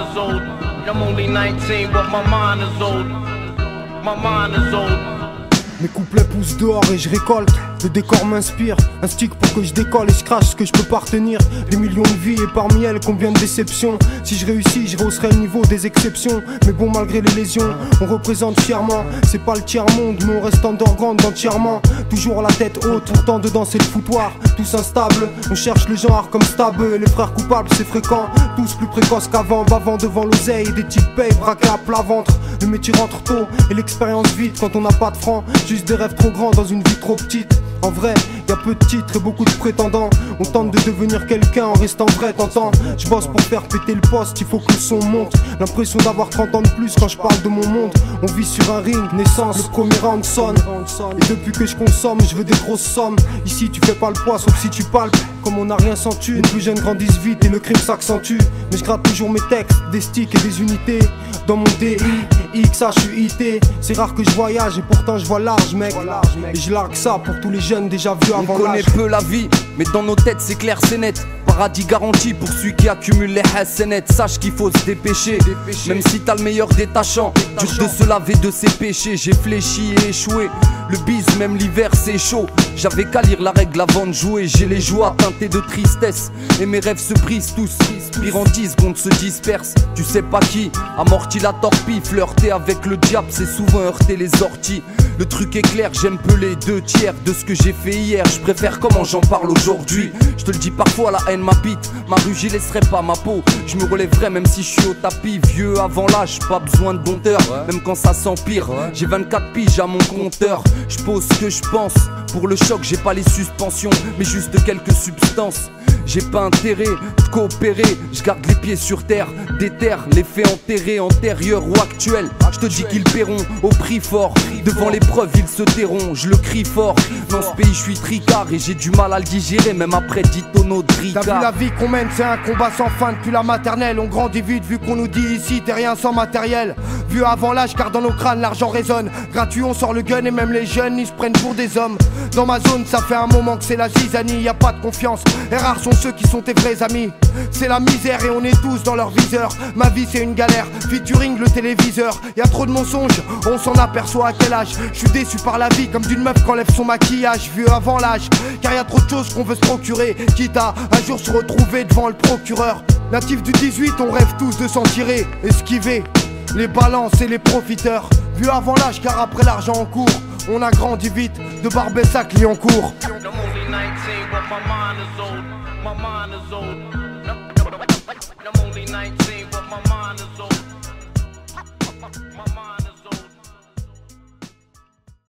is old. I'm only 19, but my mind is old. My mind is old. Mes couplets poussent dehors et je récolte. Le décor m'inspire, un stick pour que je décolle et je crache ce que je peux pas retenir. Des millions de vies et parmi elles combien de déceptions. Si je réussis, je rehausserai le niveau des exceptions. Mais bon, malgré les lésions, on représente fièrement. C'est pas le tiers-monde, mais on reste underground entièrement. Toujours la tête haute, pourtant dedans c'est le foutoir. Tous instables, on cherche le genre comme Stabeux. Les frères coupables c'est fréquent, tous plus précoces qu'avant. Bavant devant l'oseille, des types payent, braqués à plat ventre. Le métier rentre tôt et l'expérience vite quand on n'a pas de francs. Juste des rêves trop grands dans une vie trop petite. En vrai, y a peu de titres et beaucoup de prétendants. On tente de devenir quelqu'un en restant vrai, t'entends. Je bosse pour faire péter le poste, il faut que le son monte. L'impression d'avoir 30 ans de plus quand je parle de mon monde. On vit sur un ring, naissance, le premier round sonne. Et depuis que je consomme, je veux des grosses sommes. Ici tu fais pas le poids sauf si tu palpes. Comme on n'a rien sans thune, les plus jeunes grandissent vite et le crime s'accentue. Mais je gratte toujours mes textes, des sticks et des unités. Dans mon DI, XHUIT. C'est rare que je voyage et pourtant je vois large mec. Et je largue ça pour tous les jeunes déjà vus avant l'âge. On connaît peu la vie, mais dans nos têtes c'est clair, c'est net. Paradis garanti pour celui qui accumule les hassanettes. Sache qu'il faut se dépêcher, même si t'as le meilleur détachant. Dur de se laver de ses péchés. J'ai fléchi et échoué. Le bise, même l'hiver c'est chaud. J'avais qu'à lire la règle avant de jouer. J'ai les joies teintées de tristesse et mes rêves se brisent tous. Pire en 10 secondes se dispersent. Tu sais pas qui amortit la torpille. Flirter avec le diable c'est souvent heurter les orties. Le truc est clair, j'aime peu les deux tiers de ce que j'ai fait hier. Je préfère comment j'en parle aujourd'hui. Je te le dis parfois, la haine m'habite. Ma rue j'y laisserai pas ma peau. Je me relèverai même si je suis au tapis. Vieux avant l'âge, pas besoin de dompteur. Même quand ça s'empire, j'ai 24 piges à mon compteur. Je pose ce que je pense. Pour le choc j'ai pas les suspensions, mais juste quelques substances. J'ai pas intérêt de coopérer, je garde les pieds sur terre, déterre les faits enterrés, antérieurs ou actuels. Je te dis qu'ils paieront au prix fort, devant l'épreuve ils se tairont, je le crie fort. Dans ce pays je suis tricard et j'ai du mal à le digérer, même après 10 tonneaux de ricard. T'as vu la vie qu'on mène, c'est un combat sans fin depuis la maternelle. On grandit vite vu qu'on nous dit ici t'es rien sans matériel. Vu avant l'âge car dans nos crânes l'argent résonne. Gratuit on sort le gun et même les jeunes ils se prennent pour des hommes. Dans ma zone ça fait un moment que c'est la zizanie, y a pas de confiance et rares sont ceux qui sont tes vrais amis. C'est la misère et on est tous dans leur viseur. Ma vie c'est une galère, featuring le téléviseur. Y a trop de mensonges, on s'en aperçoit à quel âge. Je suis déçu par la vie comme d'une meuf qui enlève son maquillage. Vieux avant l'âge, car y a trop de choses qu'on veut se procurer. Quitte à un jour se retrouver devant le procureur. Natif du 18 on rêve tous de s'en tirer. Esquiver les balances et les profiteurs. Vieux avant l'âge car après l'argent en cours. On a grandi vite de Barbès à Clignancourt. I'm only 19, but my mind is old. My mind is old. I'm only 19, but my mind